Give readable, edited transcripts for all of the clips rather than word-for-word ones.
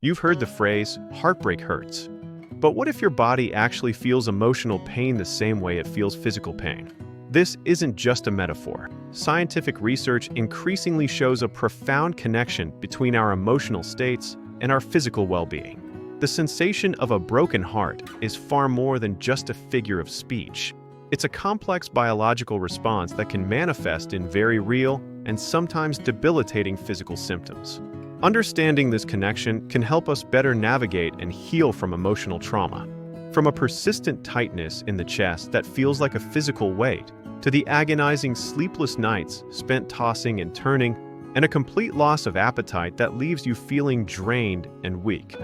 You've heard the phrase, heartbreak hurts. But what if your body actually feels emotional pain the same way it feels physical pain? This isn't just a metaphor. Scientific research increasingly shows a profound connection between our emotional states and our physical well-being. The sensation of a broken heart is far more than just a figure of speech. It's a complex biological response that can manifest in very real and sometimes debilitating physical symptoms. Understanding this connection can help us better navigate and heal from emotional trauma. From a persistent tightness in the chest that feels like a physical weight, to the agonizing sleepless nights spent tossing and turning, and a complete loss of appetite that leaves you feeling drained and weak.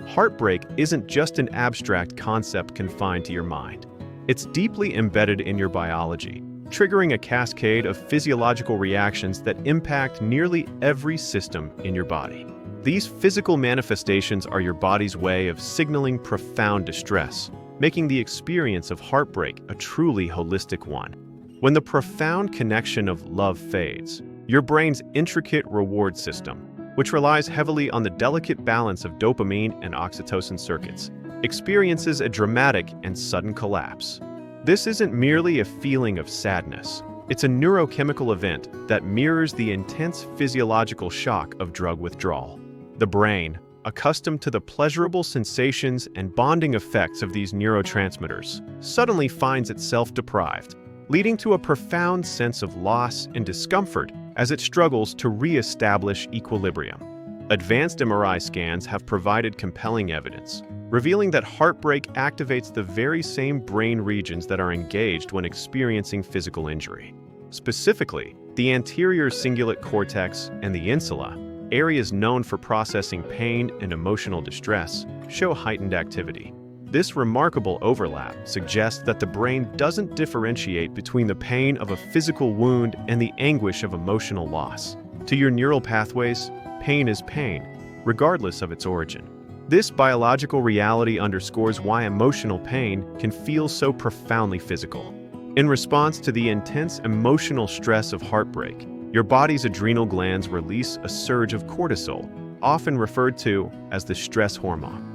Heartbreak isn't just an abstract concept confined to your mind. It's deeply embedded in your biology, triggering a cascade of physiological reactions that impact nearly every system in your body. These physical manifestations are your body's way of signaling profound distress, making the experience of heartbreak a truly holistic one. When the profound connection of love fades, your brain's intricate reward system, which relies heavily on the delicate balance of dopamine and oxytocin circuits, experiences a dramatic and sudden collapse. This isn't merely a feeling of sadness. It's a neurochemical event that mirrors the intense physiological shock of drug withdrawal. The brain, accustomed to the pleasurable sensations and bonding effects of these neurotransmitters, suddenly finds itself deprived, leading to a profound sense of loss and discomfort as it struggles to re-establish equilibrium. Advanced MRI scans have provided compelling evidence, revealing that heartbreak activates the very same brain regions that are engaged when experiencing physical injury. Specifically, the anterior cingulate cortex and the insula, areas known for processing pain and emotional distress, show heightened activity. This remarkable overlap suggests that the brain doesn't differentiate between the pain of a physical wound and the anguish of emotional loss. To your neural pathways, pain is pain, regardless of its origin. This biological reality underscores why emotional pain can feel so profoundly physical. In response to the intense emotional stress of heartbreak, your body's adrenal glands release a surge of cortisol, often referred to as the stress hormone.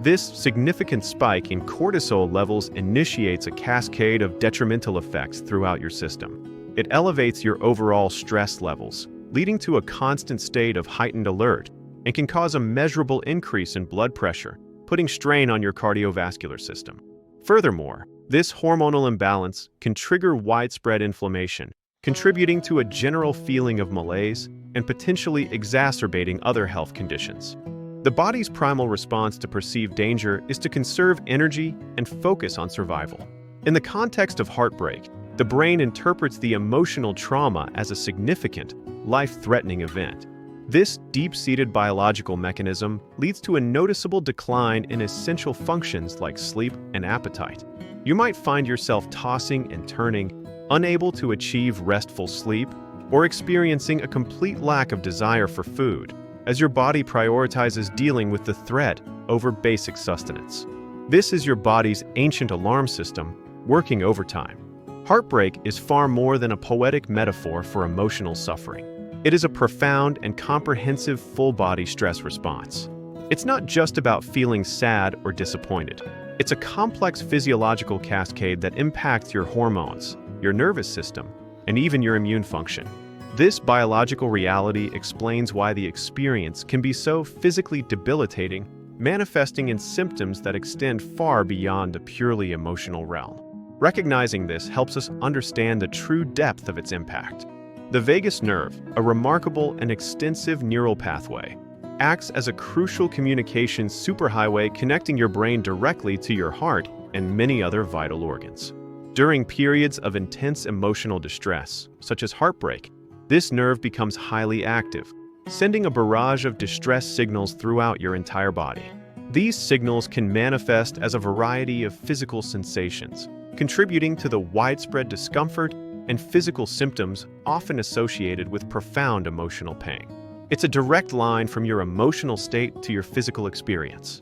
This significant spike in cortisol levels initiates a cascade of detrimental effects throughout your system. It elevates your overall stress levels, leading to a constant state of heightened alert, and can cause a measurable increase in blood pressure, putting strain on your cardiovascular system. Furthermore, this hormonal imbalance can trigger widespread inflammation, contributing to a general feeling of malaise and potentially exacerbating other health conditions. The body's primal response to perceived danger is to conserve energy and focus on survival. In the context of heartbreak, the brain interprets the emotional trauma as a significant, life-threatening event. This deep-seated biological mechanism leads to a noticeable decline in essential functions like sleep and appetite. You might find yourself tossing and turning, unable to achieve restful sleep, or experiencing a complete lack of desire for food, as your body prioritizes dealing with the threat over basic sustenance. This is your body's ancient alarm system working overtime. Heartbreak is far more than a poetic metaphor for emotional suffering. It is a profound and comprehensive full-body stress response. It's not just about feeling sad or disappointed. It's a complex physiological cascade that impacts your hormones, your nervous system, and even your immune function. This biological reality explains why the experience can be so physically debilitating, manifesting in symptoms that extend far beyond the purely emotional realm. Recognizing this helps us understand the true depth of its impact. The vagus nerve, a remarkable and extensive neural pathway, acts as a crucial communication superhighway connecting your brain directly to your heart and many other vital organs. During periods of intense emotional distress, such as heartbreak, this nerve becomes highly active, sending a barrage of distress signals throughout your entire body. These signals can manifest as a variety of physical sensations, contributing to the widespread discomfort and physical symptoms often associated with profound emotional pain. It's a direct line from your emotional state to your physical experience.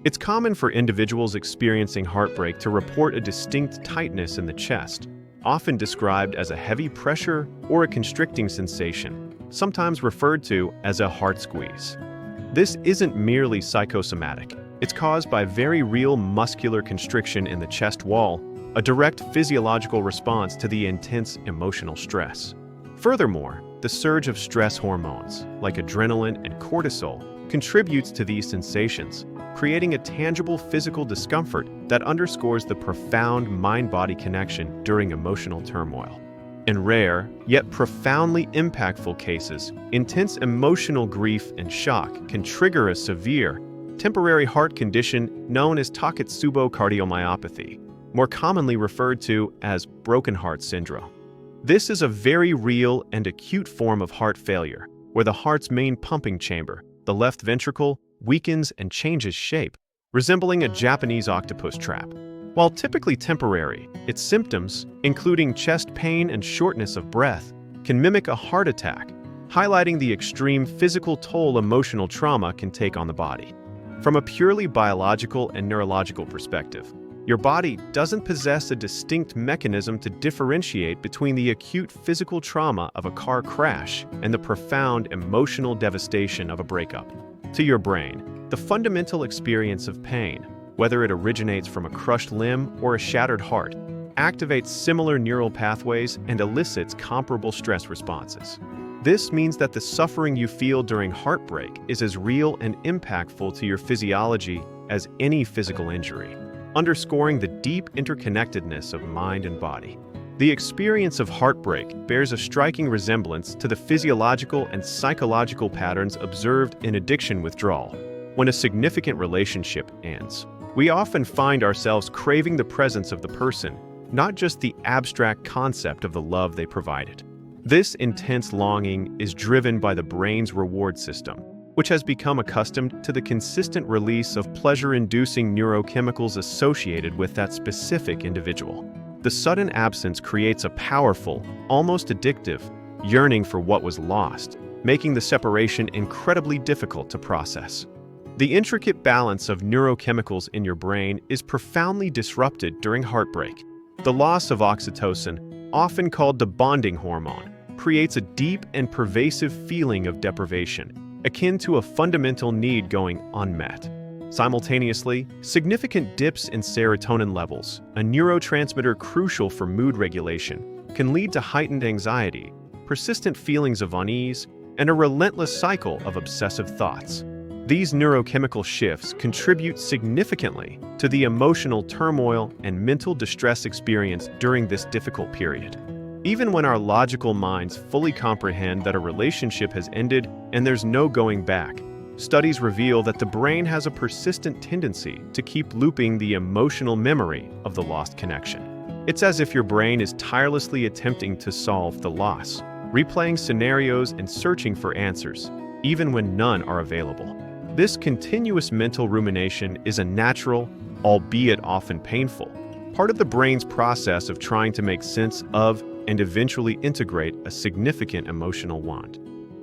It's common for individuals experiencing heartbreak to report a distinct tightness in the chest, often described as a heavy pressure or a constricting sensation, sometimes referred to as a heart squeeze. This isn't merely psychosomatic. It's caused by very real muscular constriction in the chest wall, a direct physiological response to the intense emotional stress. Furthermore, the surge of stress hormones, like adrenaline and cortisol, contributes to these sensations, creating a tangible physical discomfort that underscores the profound mind-body connection during emotional turmoil. In rare, yet profoundly impactful cases, intense emotional grief and shock can trigger a severe, temporary heart condition known as Takotsubo cardiomyopathy, more commonly referred to as broken heart syndrome. This is a very real and acute form of heart failure, where the heart's main pumping chamber, the left ventricle, weakens and changes shape, resembling a Japanese octopus trap. While typically temporary, its symptoms, including chest pain and shortness of breath, can mimic a heart attack, highlighting the extreme physical toll emotional trauma can take on the body. From a purely biological and neurological perspective, your body doesn't possess a distinct mechanism to differentiate between the acute physical trauma of a car crash and the profound emotional devastation of a breakup. To your brain, the fundamental experience of pain, whether it originates from a crushed limb or a shattered heart, activates similar neural pathways and elicits comparable stress responses. This means that the suffering you feel during heartbreak is as real and impactful to your physiology as any physical injury, underscoring the deep interconnectedness of mind and body. The experience of heartbreak bears a striking resemblance to the physiological and psychological patterns observed in addiction withdrawal. When a significant relationship ends, we often find ourselves craving the presence of the person, not just the abstract concept of the love they provided. This intense longing is driven by the brain's reward system, which has become accustomed to the consistent release of pleasure-inducing neurochemicals associated with that specific individual. The sudden absence creates a powerful, almost addictive, yearning for what was lost, making the separation incredibly difficult to process. The intricate balance of neurochemicals in your brain is profoundly disrupted during heartbreak. The loss of oxytocin, often called the bonding hormone, creates a deep and pervasive feeling of deprivation, akin to a fundamental need going unmet. Simultaneously, significant dips in serotonin levels, a neurotransmitter crucial for mood regulation, can lead to heightened anxiety, persistent feelings of unease, and a relentless cycle of obsessive thoughts. These neurochemical shifts contribute significantly to the emotional turmoil and mental distress experienced during this difficult period. Even when our logical minds fully comprehend that a relationship has ended and there's no going back, studies reveal that the brain has a persistent tendency to keep looping the emotional memory of the lost connection. It's as if your brain is tirelessly attempting to solve the loss, replaying scenarios and searching for answers, even when none are available. This continuous mental rumination is a natural, albeit often painful, part of the brain's process of trying to make sense of and eventually integrate a significant emotional want.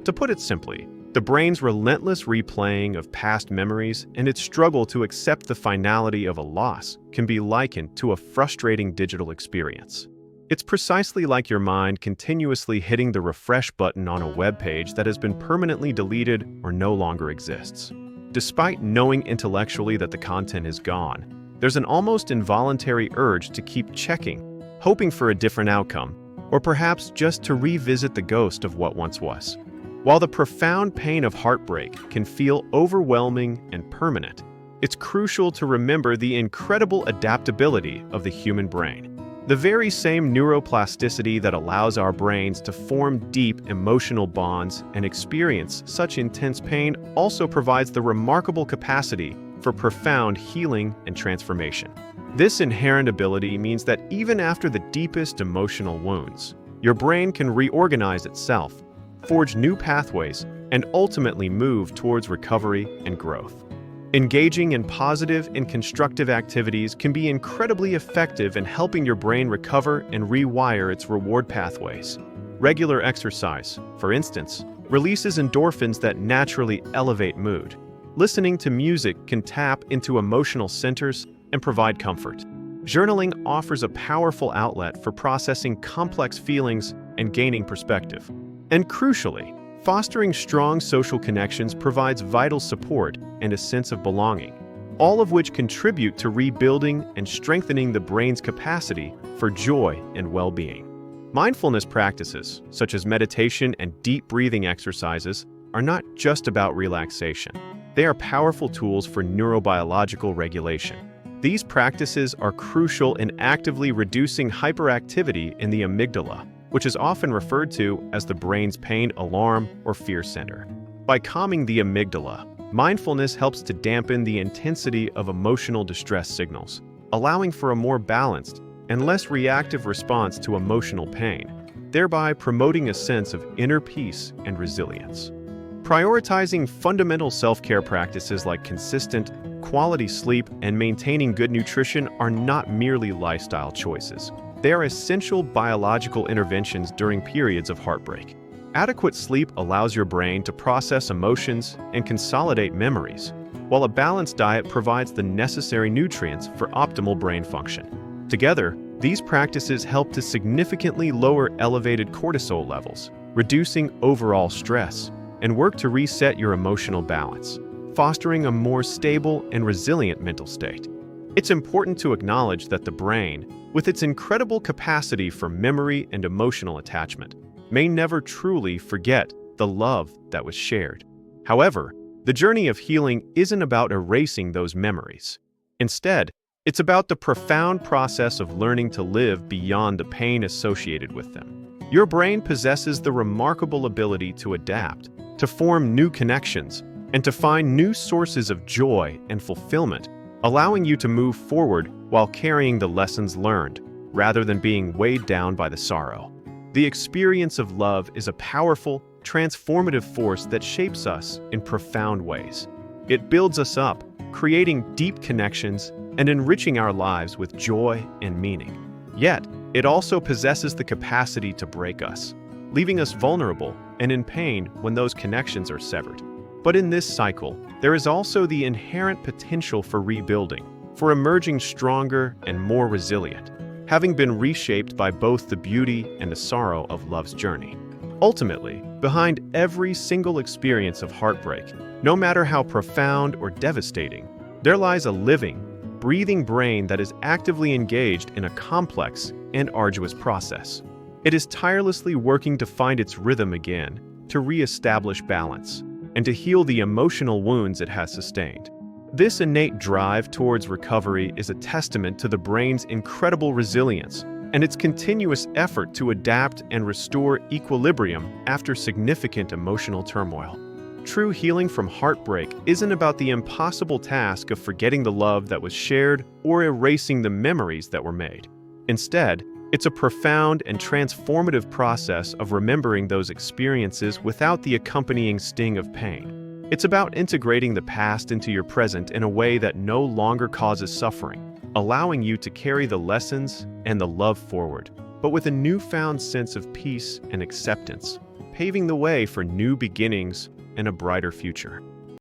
To put it simply, the brain's relentless replaying of past memories and its struggle to accept the finality of a loss can be likened to a frustrating digital experience. It's precisely like your mind continuously hitting the refresh button on a web page that has been permanently deleted or no longer exists. Despite knowing intellectually that the content is gone, there's an almost involuntary urge to keep checking, hoping for a different outcome, or perhaps just to revisit the ghost of what once was. While the profound pain of heartbreak can feel overwhelming and permanent, it's crucial to remember the incredible adaptability of the human brain. The very same neuroplasticity that allows our brains to form deep emotional bonds and experience such intense pain also provides the remarkable capacity for profound healing and transformation. This inherent ability means that even after the deepest emotional wounds, your brain can reorganize itself, forge new pathways, and ultimately move towards recovery and growth. Engaging in positive and constructive activities can be incredibly effective in helping your brain recover and rewire its reward pathways. Regular exercise, for instance, releases endorphins that naturally elevate mood. Listening to music can tap into emotional centers and provide comfort. Journaling offers a powerful outlet for processing complex feelings and gaining perspective. And crucially, Fostering strong social connections provides vital support and a sense of belonging, all of which contribute to rebuilding and strengthening the brain's capacity for joy and well-being. Mindfulness practices, such as meditation and deep breathing exercises, are not just about relaxation. They are powerful tools for neurobiological regulation. These practices are crucial in actively reducing hyperactivity in the amygdala, which is often referred to as the brain's pain, alarm, or fear center. By calming the amygdala, mindfulness helps to dampen the intensity of emotional distress signals, allowing for a more balanced and less reactive response to emotional pain, thereby promoting a sense of inner peace and resilience. Prioritizing fundamental self-care practices like consistent, quality sleep and maintaining good nutrition are not merely lifestyle choices. They are essential biological interventions during periods of heartbreak. Adequate sleep allows your brain to process emotions and consolidate memories, while a balanced diet provides the necessary nutrients for optimal brain function. Together, these practices help to significantly lower elevated cortisol levels, reducing overall stress, and work to reset your emotional balance, fostering a more stable and resilient mental state. It's important to acknowledge that the brain, with its incredible capacity for memory and emotional attachment, may never truly forget the love that was shared. However, the journey of healing isn't about erasing those memories. Instead, it's about the profound process of learning to live beyond the pain associated with them. Your brain possesses the remarkable ability to adapt, to form new connections, and to find new sources of joy and fulfillment, allowing you to move forward while carrying the lessons learned, rather than being weighed down by the sorrow. The experience of love is a powerful, transformative force that shapes us in profound ways. It builds us up, creating deep connections and enriching our lives with joy and meaning. Yet, it also possesses the capacity to break us, leaving us vulnerable and in pain when those connections are severed. But in this cycle, there is also the inherent potential for rebuilding, for emerging stronger and more resilient, having been reshaped by both the beauty and the sorrow of love's journey. Ultimately, behind every single experience of heartbreak, no matter how profound or devastating, there lies a living, breathing brain that is actively engaged in a complex and arduous process. It is tirelessly working to find its rhythm again, to re-establish balance, and to heal the emotional wounds it has sustained. This innate drive towards recovery is a testament to the brain's incredible resilience and its continuous effort to adapt and restore equilibrium after significant emotional turmoil. True healing from heartbreak isn't about the impossible task of forgetting the love that was shared or erasing the memories that were made. Instead, it's a profound and transformative process of remembering those experiences without the accompanying sting of pain. It's about integrating the past into your present in a way that no longer causes suffering, allowing you to carry the lessons and the love forward, but with a newfound sense of peace and acceptance, paving the way for new beginnings and a brighter future.